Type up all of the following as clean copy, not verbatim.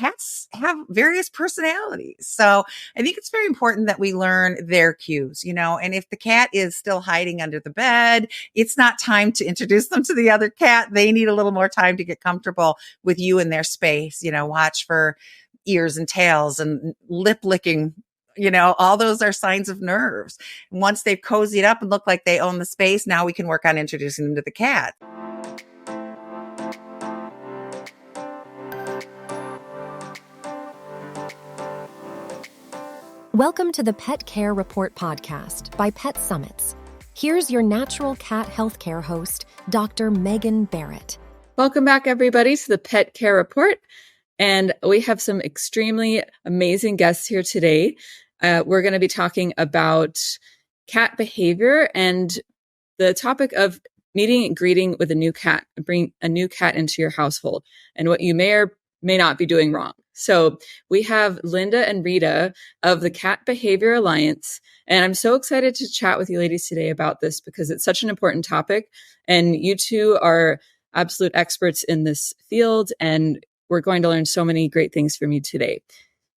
cats have various personalities. So I think it's very important that we learn their cues, and if the cat is still hiding under the bed, it's not time to introduce them to the other cat. They need a little more time to get comfortable with you in their space. Watch for ears and tails and lip licking. All those are signs of nerves. And once they've cozied up and look like they own the space, now we can work on introducing them to the cat. Welcome to the Pet Care Report podcast by Pet Summits. Here's your natural cat healthcare host, Dr. Meghan Barrett. Welcome back, everybody, to the Pet Care Report. And we have some extremely amazing guests here today. We're going to be talking about cat behavior and the topic of meeting and greeting with a new cat, bring a new cat into your household, and what you may or may not be doing wrong. So we have Linda and Rita of the Cat Behavior Alliance. And I'm so excited to chat with you ladies today about this because it's such an important topic. And you two are absolute experts in this field. And we're going to learn so many great things from you today.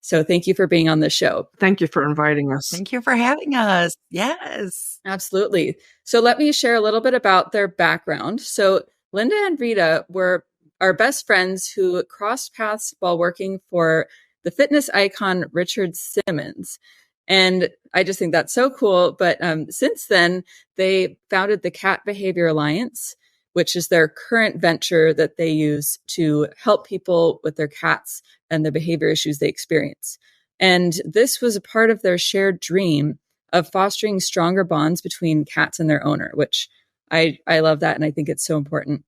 So thank you for being on the show. Thank you for inviting us. Thank you for having us. Yes. Absolutely. So let me share a little bit about their background. So Linda and Rita were our best friends who crossed paths while working for the fitness icon Richard Simmons. And I just think that's so cool. But since then, they founded the Cat Behavior Alliance, which is their current venture that they use to help people with their cats and the behavior issues they experience. And this was a part of their shared dream of fostering stronger bonds between cats and their owner, which I love that. And I think it's so important.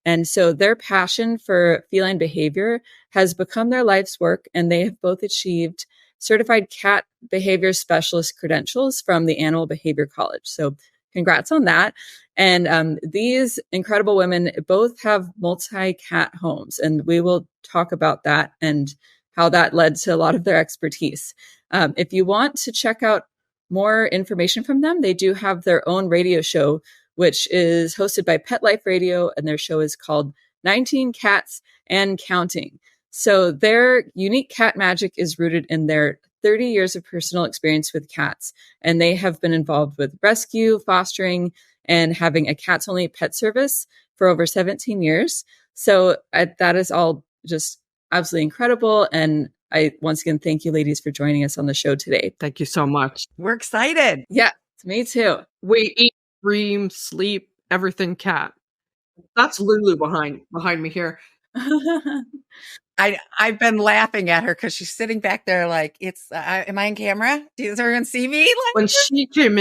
And so their passion for feline behavior has become their life's work, and they have both achieved certified cat behavior specialist credentials from the Animal Behavior College. So congrats on that. And these incredible women both have multi-cat homes, and we will talk about that and how that led to a lot of their expertise. If you want to check out more information from them, they do have their own radio show, which is hosted by Pet Life Radio, and their show is called 19 Cats and Counting. So their unique cat magic is rooted in their 30 years of personal experience with cats, and they have been involved with rescue, fostering, and having a cats-only pet service for over 17 years. So that is all just absolutely incredible. And I, once again, thank you ladies for joining us on the show today. Thank you so much. We're excited. Yeah, me too. We eat, dream, sleep, everything cat. That's Lulu behind me here. I've been laughing at her because she's sitting back there like, am I on camera? Does everyone see me? When she came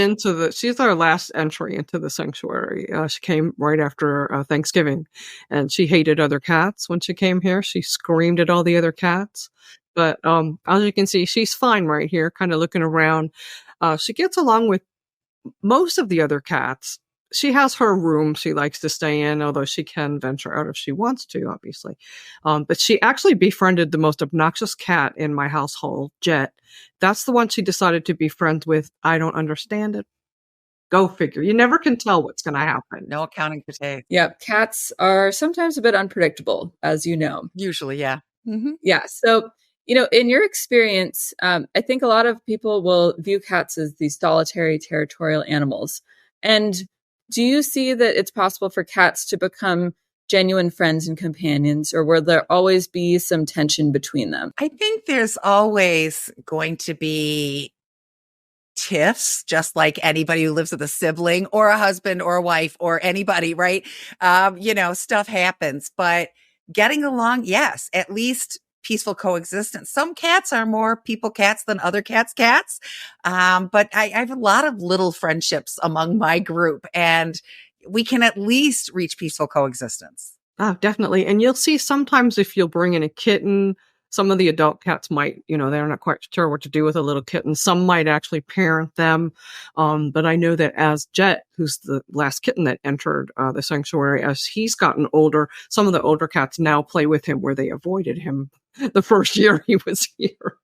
she's our last entry into the sanctuary. She came right after Thanksgiving, and she hated other cats when she came here. She screamed at all the other cats. But as you can see, she's fine right here, kind of looking around. She gets along with most of the other cats. She has her room she likes to stay in, although she can venture out if she wants to, obviously. But she actually befriended the most obnoxious cat in my household, Jet. That's the one she decided to be friends with. I don't understand it. Go figure. You never can tell what's going to happen. No accounting for taste. Yeah, cats are sometimes a bit unpredictable, as you know. Usually, yeah. Mm-hmm. Yeah. So, in your experience, I think a lot of people will view cats as these solitary, territorial animals. And do you see that it's possible for cats to become genuine friends and companions, or will there always be some tension between them? I think there's always going to be tiffs, just like anybody who lives with a sibling or a husband or a wife or anybody, right? Stuff happens, but getting along, yes, at least peaceful coexistence. Some cats are more people cats than other cats. But I have a lot of little friendships among my group, and we can at least reach peaceful coexistence. Oh, definitely. And you'll see sometimes if you'll bring in a kitten, some of the adult cats might, they're not quite sure what to do with a little kitten. Some might actually parent them. But I know that as Jet, who's the last kitten that entered the sanctuary, as he's gotten older, some of the older cats now play with him where they avoided him the first year he was here.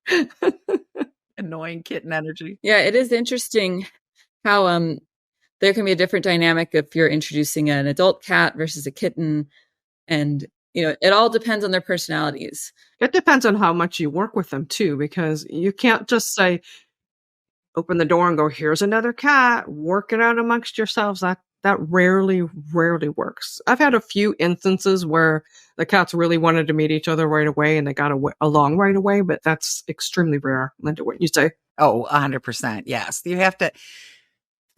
Annoying kitten energy. Yeah, it is interesting how there can be a different dynamic if you're introducing an adult cat versus a kitten. And it all depends on their personalities. It depends on how much you work with them too, because you can't just say, open the door and go, here's another cat, work it out amongst yourselves. That rarely works. I've had a few instances where the cats really wanted to meet each other right away and they got along right away, but that's extremely rare. Linda, what you say? Oh, 100%. Yes. You have to.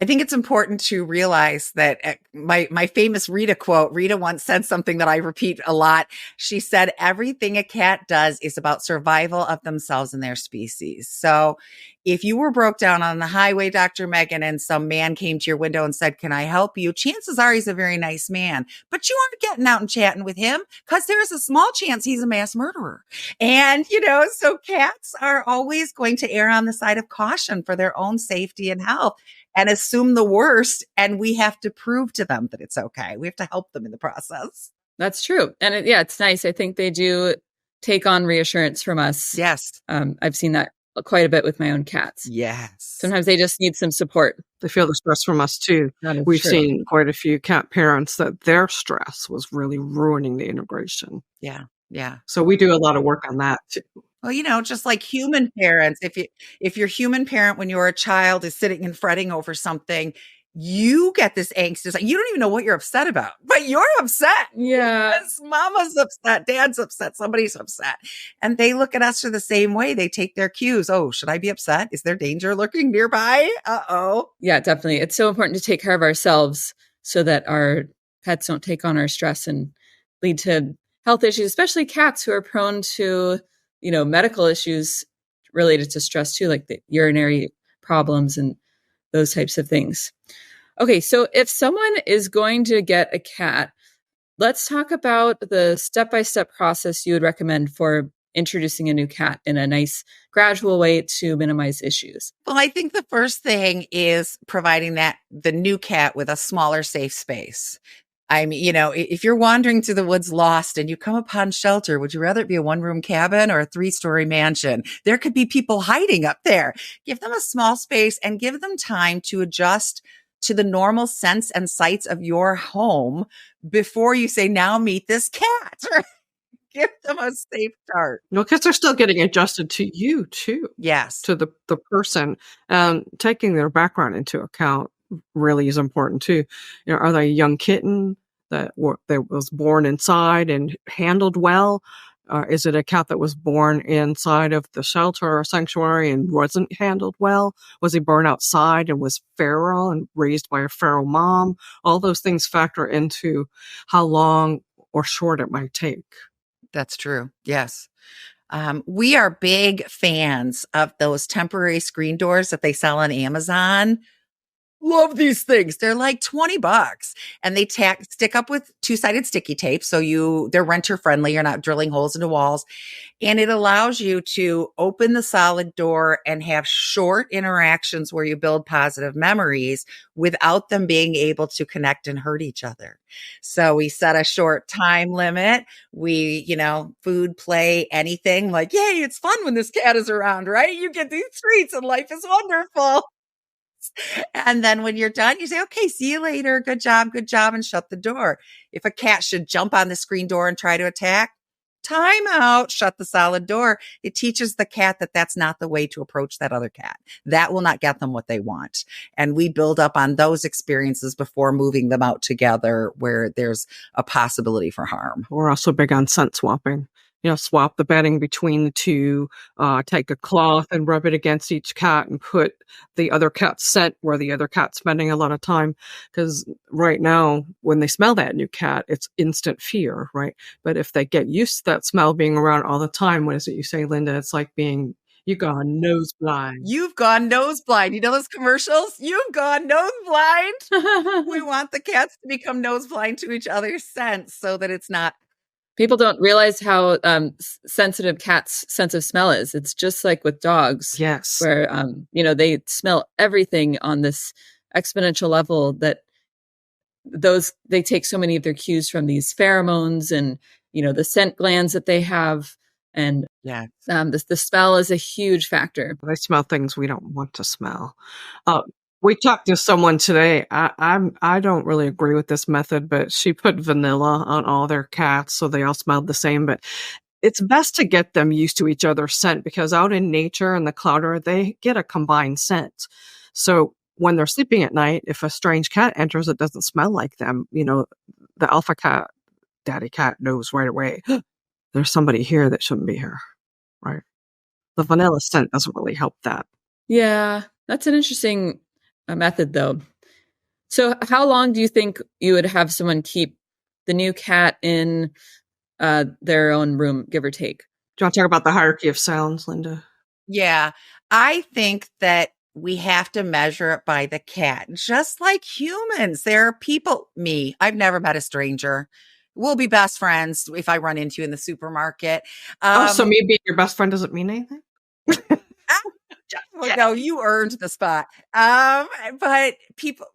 I think it's important to realize that my famous Rita quote, Rita once said something that I repeat a lot. She said, everything a cat does is about survival of themselves and their species. So if you were broke down on the highway, Dr. Meghan, and some man came to your window and said, can I help you? Chances are he's a very nice man, but you aren't getting out and chatting with him because there is a small chance he's a mass murderer. And, so cats are always going to err on the side of caution for their own safety and health and assume the worst. And we have to prove to them that it's okay. We have to help them in the process. That's true. And it's nice. I think they do take on reassurance from us. Yes. I've seen that quite a bit with my own cats. Yes. Sometimes they just need some support. They feel the stress from us too. We've seen quite a few cat parents that their stress was really ruining the integration. Yeah. Yeah. So we do a lot of work on that too. Well, just like human parents, if your human parent when you're a child is sitting and fretting over something, you get this angst. It's like, you don't even know what you're upset about, but you're upset. Yeah. Because mama's upset, dad's upset, somebody's upset. And they look at us the same way. They take their cues. Oh, should I be upset? Is there danger lurking nearby? Uh-oh. Yeah, definitely. It's so important to take care of ourselves so that our pets don't take on our stress and lead to health issues, especially cats who are prone to medical issues related to stress too, like the urinary problems and those types of things. Okay, so if someone is going to get a cat, let's talk about the step-by-step process you would recommend for introducing a new cat in a nice, gradual way to minimize issues. Well, I think the first thing is providing the new cat with a smaller, safe space. I mean, if you're wandering through the woods lost and you come upon shelter, would you rather it be a 1-room cabin or a 3-story mansion? There could be people hiding up there. Give them a small space and give them time to adjust to the normal scents and sights of your home before you say, now meet this cat. Give them a safe start. No, because they're still getting adjusted to you too. Yes. To the person. Taking their background into account really is important too. Are they a young kitten that was born inside and handled well? Is it a cat that was born inside of the shelter or sanctuary and wasn't handled well? Was he born outside and was feral and raised by a feral mom? All those things factor into how long or short it might take. That's true. Yes. We are big fans of those temporary screen doors that they sell on Amazon. Love these things. They're like $20 and they stick up with 2-sided sticky tape. So they're renter friendly. You're not drilling holes into walls, and it allows you to open the solid door and have short interactions where you build positive memories without them being able to connect and hurt each other. So we set a short time limit. We, food, play, anything like, yay, it's fun when this cat is around, right? You get these treats and life is wonderful. And then when you're done, you say, okay, see you later. Good job, and shut the door. If a cat should jump on the screen door and try to attack, time out, shut the solid door. It teaches the cat that that's not the way to approach that other cat. That will not get them what they want. And we build up on those experiences before moving them out together where there's a possibility for harm. We're also big on scent swapping. Swap the bedding between the two, take a cloth and rub it against each cat and put the other cat's scent where the other cat's spending a lot of time. Because right now, when they smell that new cat, it's instant fear, right? But if they get used to that smell being around all the time, what is it you say, Linda? It's like you've gone nose blind. You've gone nose blind. You know those commercials? You've gone nose blind. We want the cats to become nose blind to each other's scents so that it's not. People don't realize how sensitive cats' sense of smell is. It's just like with dogs. Yes. Where, they smell everything on this exponential level that they take so many of their cues from these pheromones and, the scent glands that they have. And the smell is a huge factor. They smell things we don't want to smell. We talked to someone today. I don't really agree with this method, but she put vanilla on all their cats so they all smelled the same. But it's best to get them used to each other's scent because out in nature and the clutter, they get a combined scent. So when they're sleeping at night, if a strange cat enters that doesn't smell like them, the alpha cat, daddy cat knows right away, there's somebody here that shouldn't be here, right? The vanilla scent doesn't really help that. Yeah, that's an interesting method, though. So how long do you think you would have someone keep the new cat in their own room, give or take? Do you want to talk about the hierarchy of sounds, Linda? Yeah, I think that we have to measure it by the cat, just like humans. There are people, I've never met a stranger. We'll be best friends if I run into you in the supermarket. So me being your best friend doesn't mean anything? Well, no, you earned the spot. But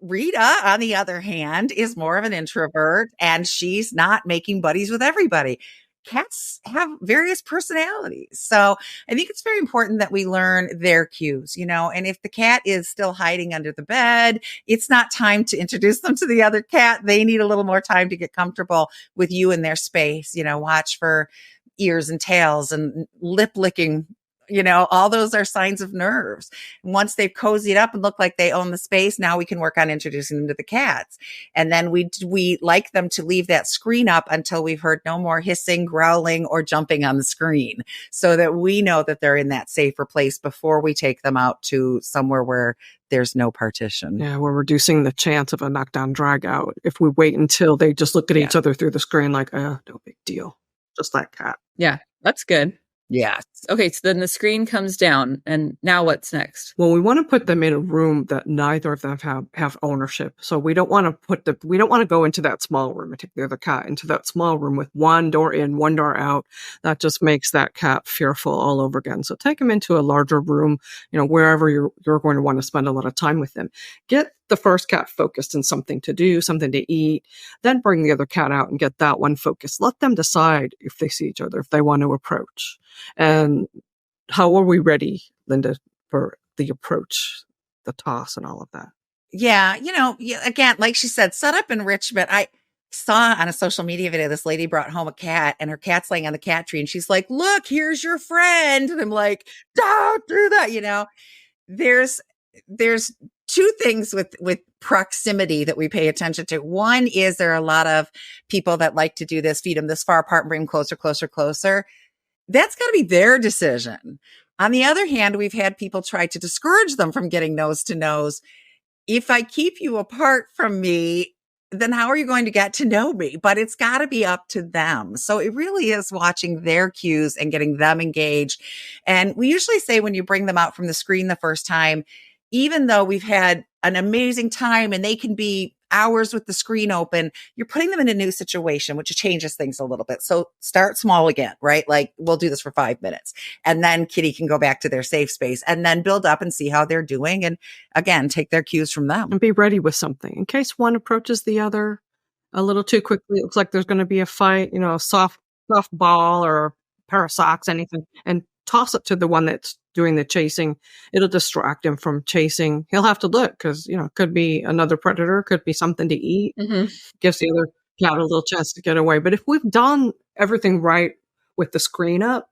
Rita, on the other hand, is more of an introvert and she's not making buddies with everybody. Cats have various personalities. So I think it's very important that we learn their cues, and if the cat is still hiding under the bed, it's not time to introduce them to the other cat. They need a little more time to get comfortable with you in their space, watch for ears and tails and lip licking. All those are signs of nerves. Once they've cozied up and look like they own the space, now we can work on introducing them to the cats. And then we like them to leave that screen up until we've heard no more hissing, growling, or jumping on the screen so that we know that they're in that safer place before we take them out to somewhere where there's no partition. Yeah, we're reducing the chance of a knockdown drag out if we wait until they just look at each other through the screen like, no big deal. Just that cat. Yeah, that's good. Yes. Okay, so then the screen comes down, and now what's next? Well, we want to put them in a room that neither of them have ownership. So we don't want to go into that small room and take the other cat into that small room with one door in, one door out. That just makes that cat fearful all over again. So take them into a larger room, wherever you're going to want to spend a lot of time with them. Get the first cat focused on something to do, something to eat, then bring the other cat out and get that one focused. Let them decide if they see each other, if they want to approach. And how are we ready, Linda, for the approach, the toss and all of that? Yeah. Again, like she said, set up enrichment. I saw on a social media video, this lady brought home a cat and her cat's laying on the cat tree and she's like, look, here's your friend. And I'm like, don't do that. There's two things with proximity that we pay attention to. One is there are a lot of people that like to do this, feed them this far apart and bring them closer, closer, closer. That's got to be their decision. On the other hand, we've had people try to discourage them from getting nose to nose. If I keep you apart from me, then how are you going to get to know me? But it's got to be up to them. So it really is watching their cues and getting them engaged. And we usually say when you bring them out from the screen the first time, even though we've had an amazing time and they can be hours with the screen open, you're putting them in a new situation, which changes things a little bit. So start small again, right? Like we'll do this for 5 minutes and then kitty can go back to their safe space and then build up and see how they're doing. And again, take their cues from them. And be ready with something in case one approaches the other a little too quickly. It looks like there's going to be a fight, a soft ball or a pair of socks, anything, and toss it to the one that's doing the chasing. It'll distract him from chasing. He'll have to look because, it could be another predator, could be something to eat. Mm-hmm. Gives the other cat a little chance to get away. But if we've done everything right with the screen up,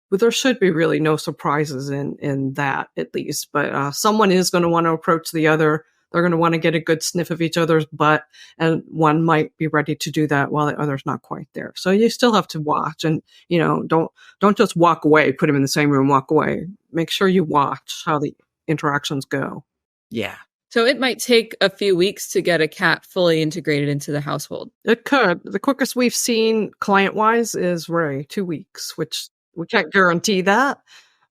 there should be really no surprises in that at least. But someone is going to want to approach the other. They're going to want to get a good sniff of each other's butt, and one might be ready to do that while the other's not quite there. So you still have to watch, and don't just walk away, put them in the same room, walk away. Make sure you watch how the interactions go. Yeah. So it might take a few weeks to get a cat fully integrated into the household. It could. The quickest we've seen client-wise is Ray, 2 weeks, which we can't guarantee that.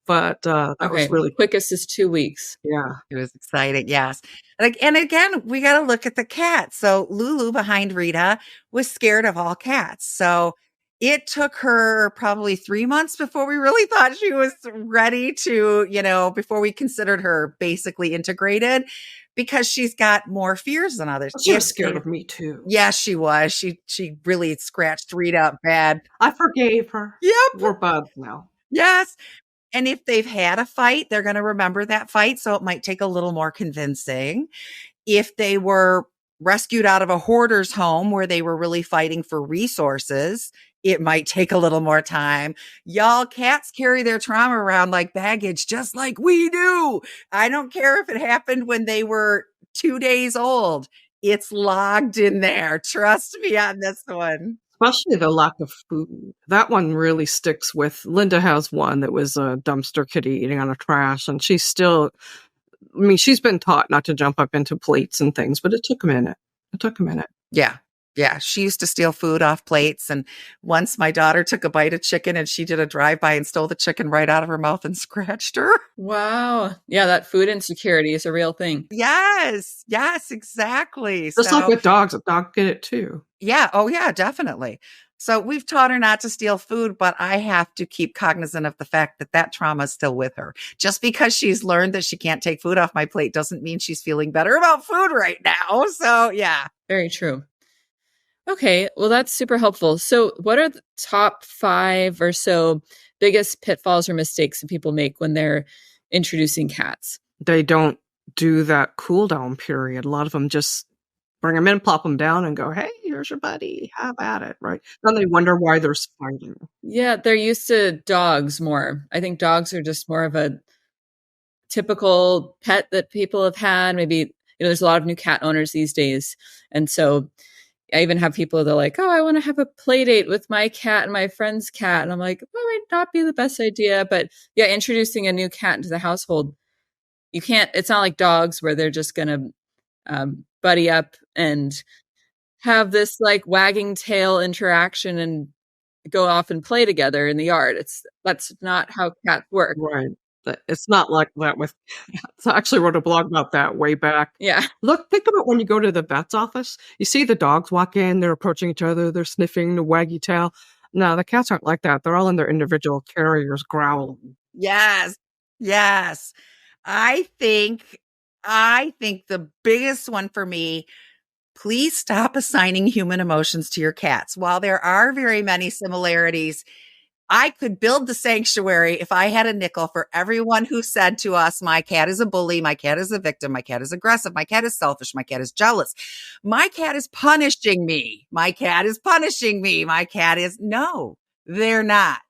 But that was really quickest is 2 weeks. Yeah. It was exciting. Yes. And again, we got to look at the cat. So Lulu behind Rita was scared of all cats. So it took her probably 3 months before we really thought she was ready to, before we considered her basically integrated because she's got more fears than others. She was scared of me too. Yes, she was. She really scratched Rita up bad. I forgave her. Yep. We're buds now. Yes. And if they've had a fight, they're going to remember that fight. So it might take a little more convincing. If they were rescued out of a hoarder's home where they were really fighting for resources, it might take a little more time. Y'all, cats carry their trauma around like baggage, just like we do. I don't care if it happened when they were 2 days old. It's logged in there. Trust me on this one. Especially the lack of food. That one really sticks with. Linda has one that was a dumpster kitty eating on a trash, and she's still, I mean, she's been taught not to jump up into plates and things, but it took a minute. It took a minute. Yeah. Yeah. She used to steal food off plates. And once my daughter took a bite of chicken and she did a drive-by and stole the chicken right out of her mouth and scratched her. Wow. Yeah, that food insecurity is a real thing. Yes. Yes, exactly. Just like with dogs, a dog get it too. Yeah. Oh, yeah, definitely. So we've taught her not to steal food, but I have to keep cognizant of the fact that that trauma is still with her. Just because she's learned that she can't take food off my plate doesn't mean she's feeling better about food right now. So, yeah. Very true. Okay, well, that's super helpful. So, what are the top 5 or so biggest pitfalls or mistakes that people make when they're introducing cats? They don't do that cool down period. A lot of them just bring them in, plop them down, and go, hey, here's your buddy. Have at it, right? Then they wonder why they're fighting. Yeah, they're used to dogs more. I think dogs are just more of a typical pet that people have had. Maybe, there's a lot of new cat owners these days. And so I even have people that are like, oh, I want to have a play date with my cat and my friend's cat. And I'm like, that might not be the best idea. But yeah, introducing a new cat into the household, it's not like dogs where they're just going to buddy up and have this like wagging tail interaction and go off and play together in the yard. That's not how cats work. Right. It's not like that with cats. I actually wrote a blog about that way back. Yeah. Look, think about when you go to the vet's office. You see the dogs walk in, they're approaching each other, they're sniffing the waggy tail. No, the cats aren't like that. They're all in their individual carriers growling. Yes. Yes. I think the biggest one for me, please stop assigning human emotions to your cats. While there are very many similarities, I could build the sanctuary if I had a nickel for everyone who said to us, my cat is a bully, my cat is a victim, my cat is aggressive, my cat is selfish, my cat is jealous, my cat is punishing me, my cat is punishing me, my cat is, no, they're not.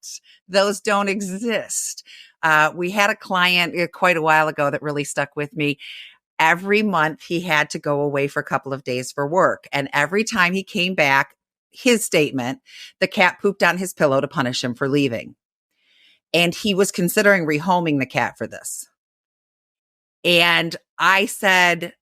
Those don't exist. We had a client quite a while ago that really stuck with me. Every month he had to go away for a couple of days for work. And every time he came back, his statement, the cat pooped on his pillow to punish him for leaving. And he was considering rehoming the cat for this. And I said,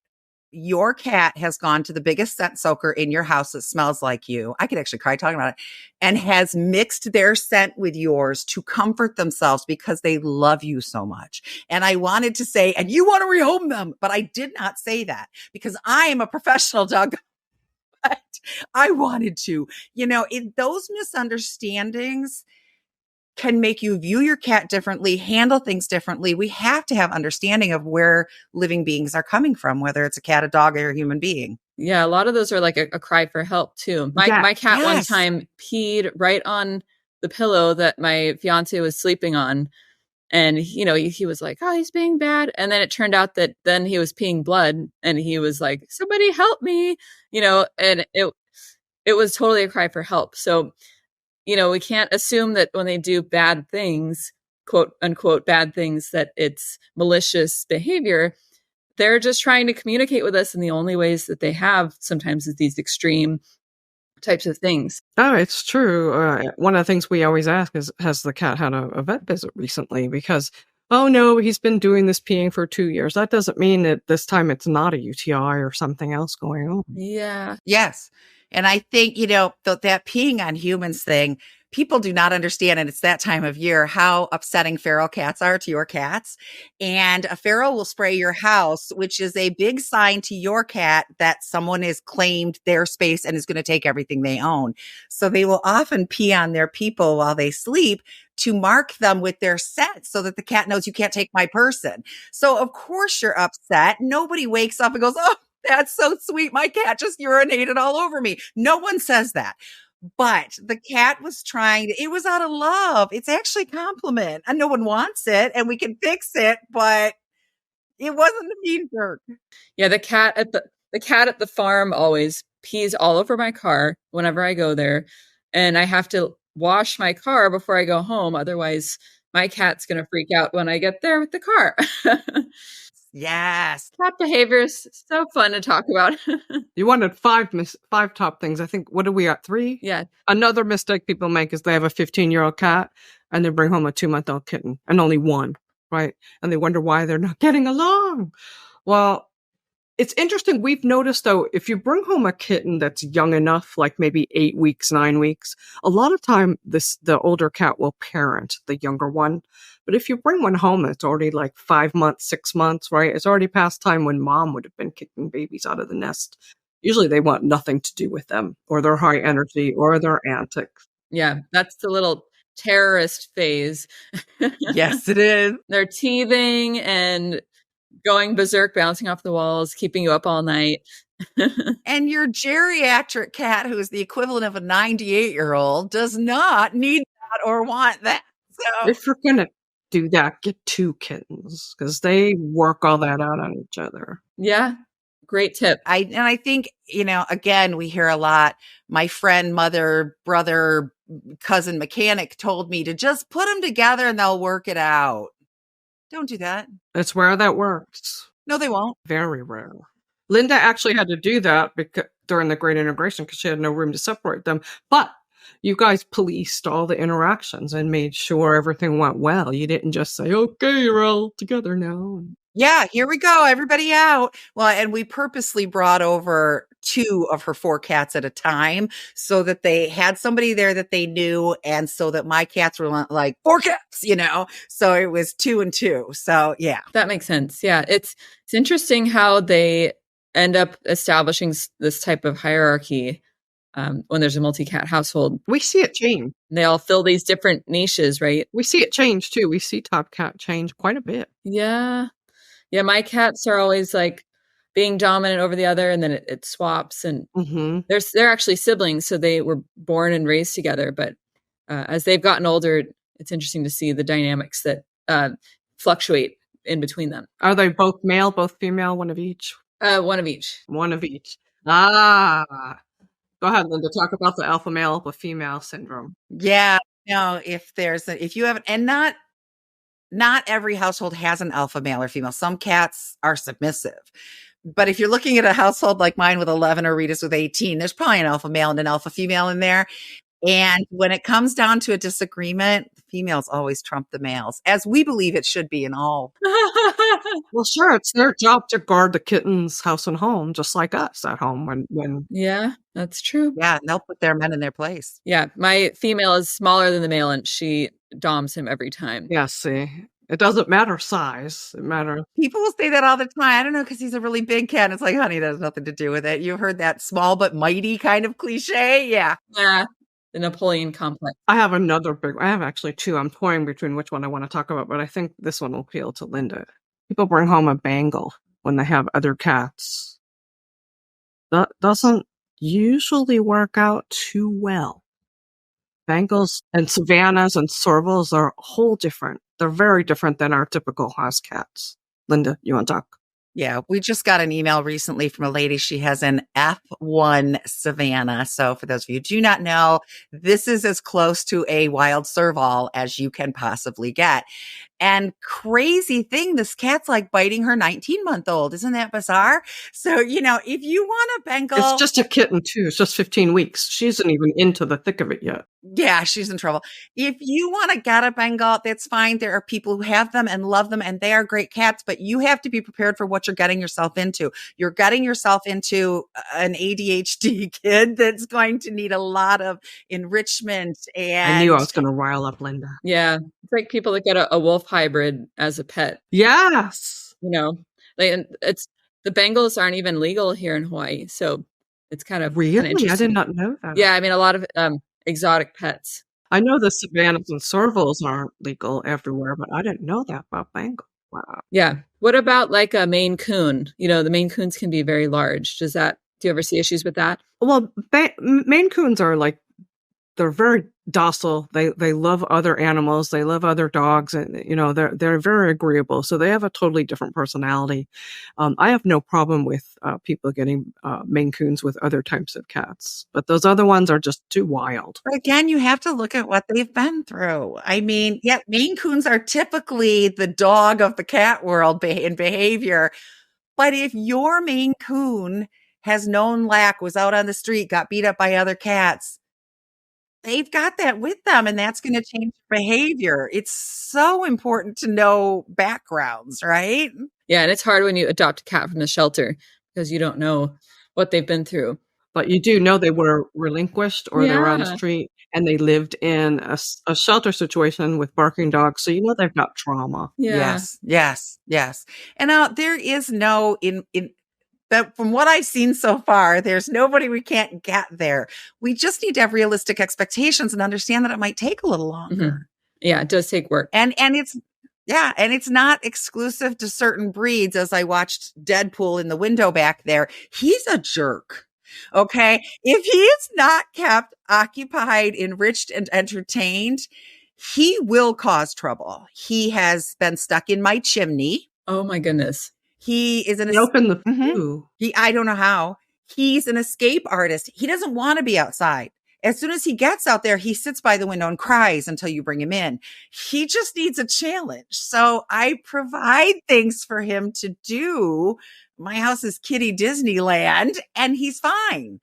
your cat has gone to the biggest scent soaker in your house that smells like you. I could actually cry talking about it. And has mixed their scent with yours to comfort themselves because they love you so much. And I wanted to say, and you want to rehome them, but I did not say that because I am a professional dog. But I wanted to, those misunderstandings can make you view your cat differently, handle things differently. We have to have understanding of where living beings are coming from, whether it's a cat, a dog, or a human being. Yeah, a lot of those are like a cry for help too. My cat one time peed right on the pillow that my fiance was sleeping on. And, he was like, oh, he's being bad. And then it turned out that then he was peeing blood and he was like, somebody help me, and it was totally a cry for help. So, we can't assume that when they do bad things, quote unquote, bad things, that it's malicious behavior. They're just trying to communicate with us in the only ways that they have sometimes is these extreme types of things. Oh, it's true. One of the things we always ask is, has the cat had a vet visit recently? Because, oh no, he's been doing this peeing for 2 years. That doesn't mean that this time it's not a UTI or something else going on. Yeah. Yes. And I think, that peeing on humans thing, people do not understand, and it's that time of year, how upsetting feral cats are to your cats. And a feral will spray your house, which is a big sign to your cat that someone has claimed their space and is going to take everything they own. So they will often pee on their people while they sleep to mark them with their scent so that the cat knows you can't take my person. So of course you're upset. Nobody wakes up and goes, oh, that's so sweet. My cat just urinated all over me. No one says that. But the cat was trying, it was out of love. It's actually a compliment. And no one wants it and we can fix it, but it wasn't a mean jerk. Yeah, the cat at the farm always pees all over my car whenever I go there. And I have to wash my car before I go home. Otherwise, my cat's going to freak out when I get there with the car. Yes. Cat behavior is so fun to talk about. You wanted five top things. I think, what are we at, 3? Yeah. Another mistake people make is they have a 15-year-old cat and they bring home a 2-month-old kitten and only one, right? And they wonder why they're not getting along. Well, it's interesting. We've noticed, though, if you bring home a kitten that's young enough, like maybe 8 weeks, 9 weeks, a lot of time the older cat will parent the younger one. But if you bring one home that's already like 5 months, 6 months, right? It's already past time when mom would have been kicking babies out of the nest. Usually they want nothing to do with them or their high energy or their antics. Yeah, that's the little terrorist phase. Yes, it is. They're teething and going berserk, bouncing off the walls, keeping you up all night. And your geriatric cat, who is the equivalent of a 98-year-old, does not need that or want that. So If you're going to do that, get 2 kittens because they work all that out on each other. Yeah, great tip. I think, again, we hear a lot. My friend, mother, brother, cousin mechanic told me to just put them together and they'll work it out. Don't do that. That's where that works. No, they won't. Very rare. Linda actually had to do that during the Great Integration because she had no room to separate them. But you guys policed all the interactions and made sure everything went well. You didn't just say, okay, you're all together now. Yeah, here we go. Everybody out. Well, and we purposely brought over 2 of her 4 cats at a time so that they had somebody there that they knew. And so that my cats were like 4 cats, so it was 2 and 2. So yeah. That makes sense. Yeah. It's interesting how they end up establishing this type of hierarchy when there's a multi-cat household. We see it change. They all fill these different niches, right? We see it change too. We see top cat change quite a bit. Yeah. Yeah, my cats are always like being dominant over the other, and then it swaps. And they're actually siblings, so they were born and raised together. But as they've gotten older, it's interesting to see the dynamics that fluctuate in between them. Are they both male, both female, one of each? One of each. One of each. Ah. Go ahead, Linda. Talk about the alpha male, alpha female syndrome. Yeah. No, if you haven't, and not every household has an alpha male or female. Some cats are submissive. But if you're looking at a household like mine with 11 or Rita's with 18, there's probably an alpha male and an alpha female in there. And when it comes down to a disagreement, the females always trump the males, as we believe it should be in all. Well, sure, it's their job to guard the kitten's house and home, just like us at home. When Yeah, that's true. Yeah, and they'll put their men in their place. Yeah, my female is smaller than the male, and she doms him every time. Yeah, see, it doesn't matter size; it matters. People will say that all the time. I don't know, because he's a really big cat. It's like, honey, that has nothing to do with it. You heard that small but mighty kind of cliche? Yeah. Yeah. The Napoleon complex. I have actually 2. I'm toying between which one I want to talk about, but I think this one will appeal to Linda. People bring home a Bengal when they have other cats. That doesn't usually work out too well. Bengals and Savannahs and Sorvals are whole different. They're very different than our typical house cats. Linda, you want to talk? Yeah, we just got an email recently from a lady. She has an F1 Savannah. So for those of you who do not know, this is as close to a wild serval as you can possibly get. And crazy thing, this cat's like biting her 19-month-old. Isn't that bizarre? So, if you want a Bengal. It's just a kitten too. It's just 15 weeks. She isn't even into the thick of it yet. Yeah, she's in trouble. If you want to get a Bengal, that's fine. There are people who have them and love them, and they are great cats, but you have to be prepared for what you're getting yourself into. You're getting yourself into an ADHD kid that's going to need a lot of enrichment. And I knew I was going to rile up Linda. Yeah. It's like people that get a wolf hybrid as a pet. Yes. And it's the Bengals aren't even legal here in Hawaii. So it's kind of really? Kind of interesting. I did not know that. Yeah. I mean, a lot of exotic pets. I know the Savannahs and Sorvals aren't legal everywhere, but I didn't know that about Bengal. Wow. Yeah. What about like a Maine Coon? The Maine Coons can be very large. Do you ever see issues with that? Well, Maine Coons are like they're very docile. They love other animals. They love other dogs, and they're very agreeable. So they have a totally different personality. I have no problem with people getting Maine Coons with other types of cats, but those other ones are just too wild. But again, you have to look at what they've been through. I mean, yeah, Maine Coons are typically the dog of the cat world in behavior. But if your Maine Coon has known lack, was out on the street, got beat up by other cats, they've got that with them, and that's going to change behavior. It's so important to know backgrounds, right? Yeah, and it's hard when you adopt a cat from the shelter because you don't know what they've been through. But you do know they were relinquished, or they were on the street, and they lived in a shelter situation with barking dogs. So they've got trauma. Yeah. Yes. And there is no but from what I've seen so far, there's nobody we can't get there. We just need to have realistic expectations and understand that it might take a little longer. Mm-hmm. Yeah, it does take work. And it's not exclusive to certain breeds. As I watched Deadpool in the window back there, he's a jerk. Okay. If he is not kept occupied, enriched, and entertained, he will cause trouble. He has been stuck in my chimney. Oh my goodness. He is an open the foo. I don't know how. He's an escape artist. He doesn't want to be outside. As soon as he gets out there, he sits by the window and cries until you bring him in. He just needs a challenge. So I provide things for him to do. My house is Kitty Disneyland, and he's fine.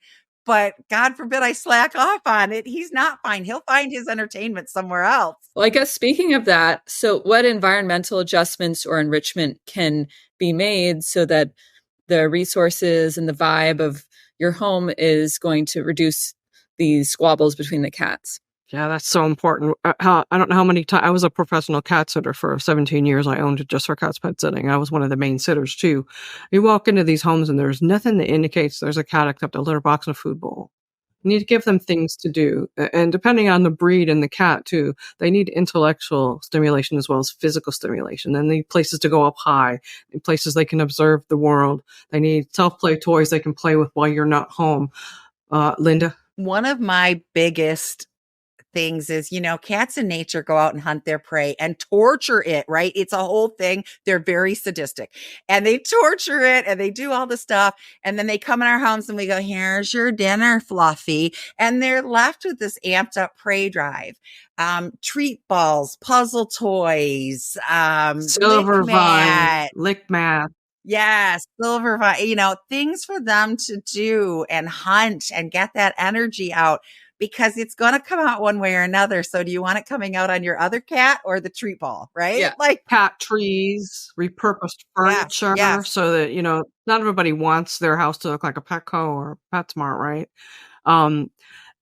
But God forbid I slack off on it. He's not fine. He'll find his entertainment somewhere else. Well, I guess speaking of that, so what environmental adjustments or enrichment can be made so that the resources and the vibe of your home is going to reduce these squabbles between the cats? Yeah, that's so important. I don't know how many times I was a professional cat sitter for 17 years. I owned it just for cats pet sitting. I was one of the main sitters too. You walk into these homes and there's nothing that indicates there's a cat except a litter box and a food bowl. You need to give them things to do. And depending on the breed and the cat too, they need intellectual stimulation as well as physical stimulation. They need places to go up high, places they can observe the world. They need self-play toys they can play with while you're not home. Linda? One of my biggest things is, cats in nature go out and hunt their prey and torture it, right? It's a whole thing. They're very sadistic and they torture it and they do all the stuff. And then they come in our homes and we go, here's your dinner, Fluffy. And they're left with this amped up prey drive. Treat balls, puzzle toys, Silver Vine, lick mat. Yes, silver vine, things for them to do and hunt and get that energy out, because it's going to come out one way or another. So do you want it coming out on your other cat or the treat ball, right? Yeah. Like cat trees, repurposed furniture, so that, not everybody wants their house to look like a Petco or PetSmart, right?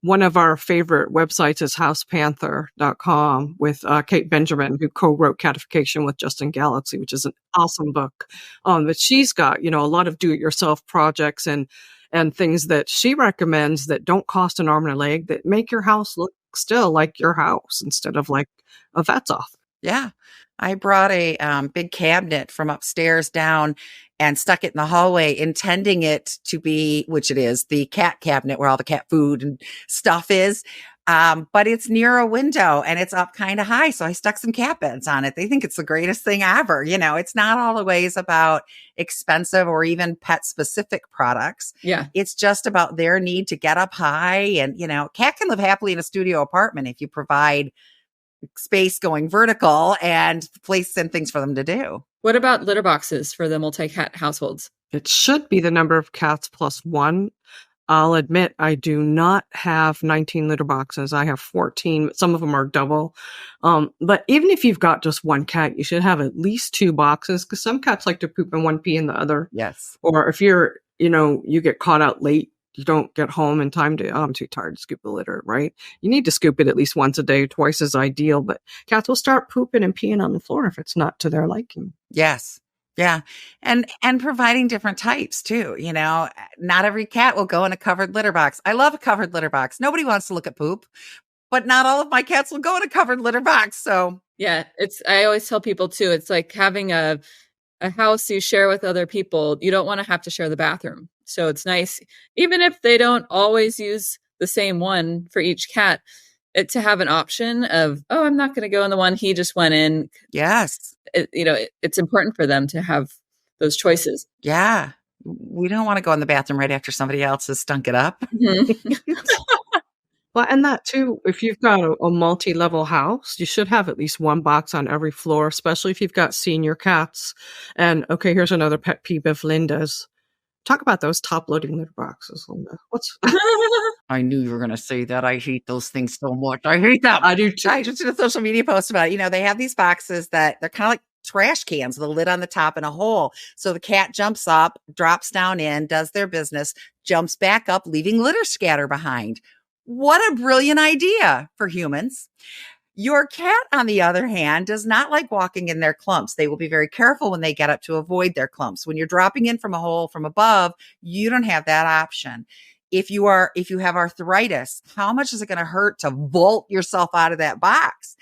One of our favorite websites is housepanther.com with Kate Benjamin, who co-wrote Catification with Justin Galaxy, which is an awesome book. But she's got, a lot of do-it-yourself projects and things that she recommends that don't cost an arm and a leg, that make your house look still like your house instead of like a vet's office. Yeah. I brought a big cabinet from upstairs down and stuck it in the hallway, intending it to be, which it is, the cat cabinet where all the cat food and stuff is. But it's near a window and it's up kind of high. So I stuck some cat beds on it. They think it's the greatest thing ever. It's not always about expensive or even pet specific products. Yeah. It's just about their need to get up high. And, cat can live happily in a studio apartment if you provide space going vertical and place and things for them to do. What about litter boxes for the multi-cat households? It should be the number of cats plus one. I'll admit I do not have 19 litter boxes. I have 14. Some of them are double. But even if you've got just one cat, you should have at least 2 boxes, because some cats like to poop in one pee in the other. Yes. Or if you're, you get caught out late, you don't get home in time to, I'm too tired to scoop the litter, right? You need to scoop it at least once a day, twice is ideal. But cats will start pooping and peeing on the floor if it's not to their liking. Yes. Yeah. And providing different types too. Not every cat will go in a covered litter box. I love a covered litter box. Nobody wants to look at poop, but not all of my cats will go in a covered litter box. So yeah, I always tell people too, it's like having a house you share with other people. You don't want to have to share the bathroom. So it's nice, even if they don't always use the same one for each cat, to have an option of, oh, I'm not going to go in the one he just went in. Yes. It's important for them to have those choices. Yeah. We don't want to go in the bathroom right after somebody else has stunk it up. Mhm. Well, and that too, if you've got a multi-level house, you should have at least one box on every floor, especially if you've got senior cats. And okay, here's another pet peeve of Linda's. Talk about those top-loading litter boxes, Linda. I knew you were going to say that. I hate those things so much. I hate them. I do too. I just did a social media post about it. They have these boxes that they're kind of like trash cans with a lid on the top and a hole. So the cat jumps up, drops down in, does their business, jumps back up, leaving litter scatter behind. What a brilliant idea for humans. Your cat, on the other hand, does not like walking in their clumps. They will be very careful when they get up to avoid their clumps. When you're dropping in from a hole from above, you don't have that option. If you have arthritis, how much is it going to hurt to vault yourself out of that box?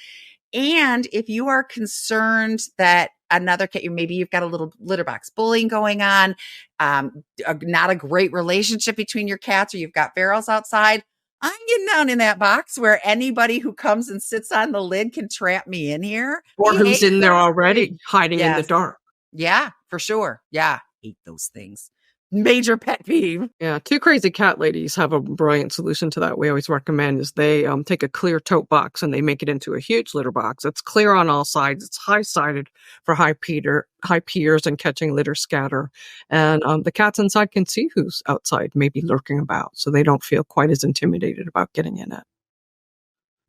And if you are concerned that another cat, maybe you've got a little litter box bullying going on, not a great relationship between your cats, or you've got ferals outside, I'm getting down in that box where anybody who comes and sits on the lid can trap me in here. Or who's in there already hiding in the dark. Yeah, for sure. Yeah. Hate those things. Major pet peeve. Yeah, Two Crazy Cat Ladies have a brilliant solution to that. We always recommend is they take a clear tote box and they make it into a huge litter box. It's clear on all sides. It's high-sided for high peers and catching litter scatter. And the cats inside can see who's outside, maybe lurking about, so they don't feel quite as intimidated about getting in it.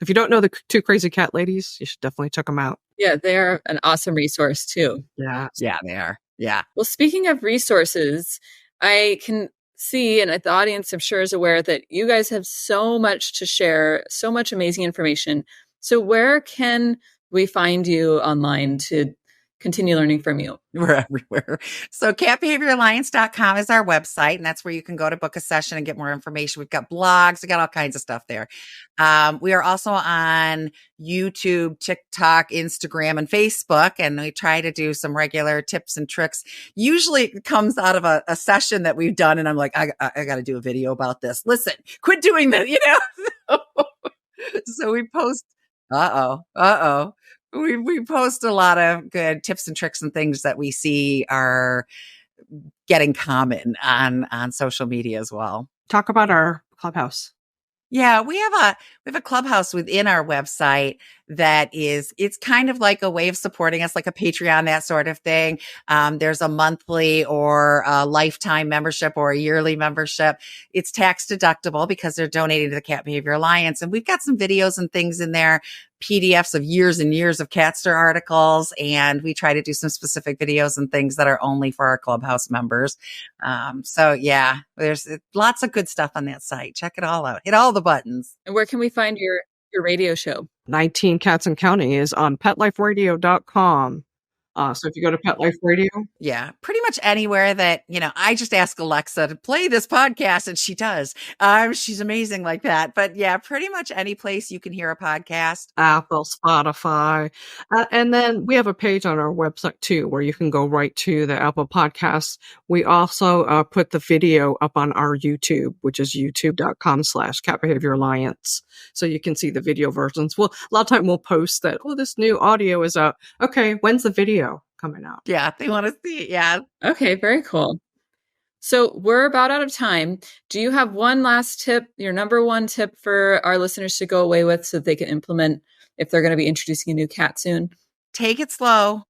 If you don't know the Two Crazy Cat Ladies, you should definitely check them out. Yeah, they're an awesome resource too. Yeah, they are. Yeah. Well, speaking of resources, I can see, and the audience I'm sure is aware, that you guys have so much to share, so much amazing information. So where can we find you online to continue learning from you? We're everywhere. So catbehavioralliance.com is our website, and that's where you can go to book a session and get more information. We've got blogs, we got all kinds of stuff there. We are also on YouTube, TikTok, Instagram, and Facebook, and we try to do some regular tips and tricks. Usually it comes out of a session that we've done, and I'm like, I got to do a video about this. Listen, quit doing this, So we post, we post a lot of good tips and tricks and things that we see are getting common on social media as well. Talk about our clubhouse. Yeah, we have a clubhouse within our website it's kind of like a way of supporting us, like a Patreon, that sort of thing. There's a monthly or a lifetime membership or a yearly membership. It's tax deductible because they're donating to the Cat Behavior Alliance. And we've got some videos and things in there, PDFs of years and years of Catster articles. And we try to do some specific videos and things that are only for our clubhouse members. So yeah, there's lots of good stuff on that site. Check it all out. Hit all the buttons. And where can we find your radio show? 19 Cats and Counting is on PetLifeRadio.com. So if you go to Pet Life Radio. Yeah, pretty much anywhere that, I just ask Alexa to play this podcast and she does. She's amazing like that. But yeah, pretty much any place you can hear a podcast. Apple, Spotify. And then we have a page on our website too, where you can go right to the Apple Podcasts. We also put the video up on our YouTube, which is youtube.com/Cat Behavior Alliance. So you can see the video versions. Well, a lot of time we'll post that, this new audio is out. Okay, when's the video coming out? Yeah, they want to see it. Yeah. Okay, very cool. So we're about out of time. Do you have one last tip, your number one tip for our listeners to go away with so that they can implement if they're going to be introducing a new cat soon? Take it slow.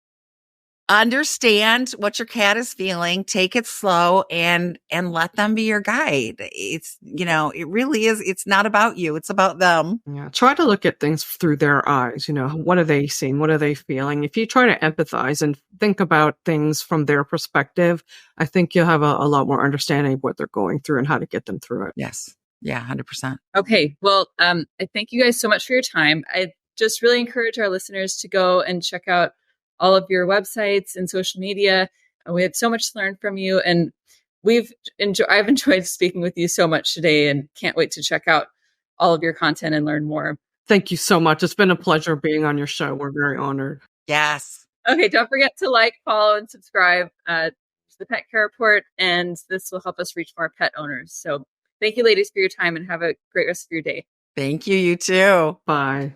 Understand what your cat is feeling. Take it slow and let them be your guide. It's, it really is. It's not about you. It's about them. Yeah. Try to look at things through their eyes. What are they seeing? What are they feeling? If you try to empathize and think about things from their perspective, I think you'll have a lot more understanding of what they're going through and how to get them through it. Yes. Yeah. 100%. Okay. Well, I thank you guys so much for your time. I just really encourage our listeners to go and check out all of your websites and social media. We had so much to learn from you, and I've enjoyed speaking with you so much today, and can't wait to check out all of your content and learn more. Thank you so much. It's been a pleasure being on your show. We're very honored. Yes. Okay. Don't forget to like, follow, and subscribe to the Pet Care Report, and this will help us reach more pet owners. So Thank you, ladies, for your time, and have a great rest of your day. Thank you. You too. Bye.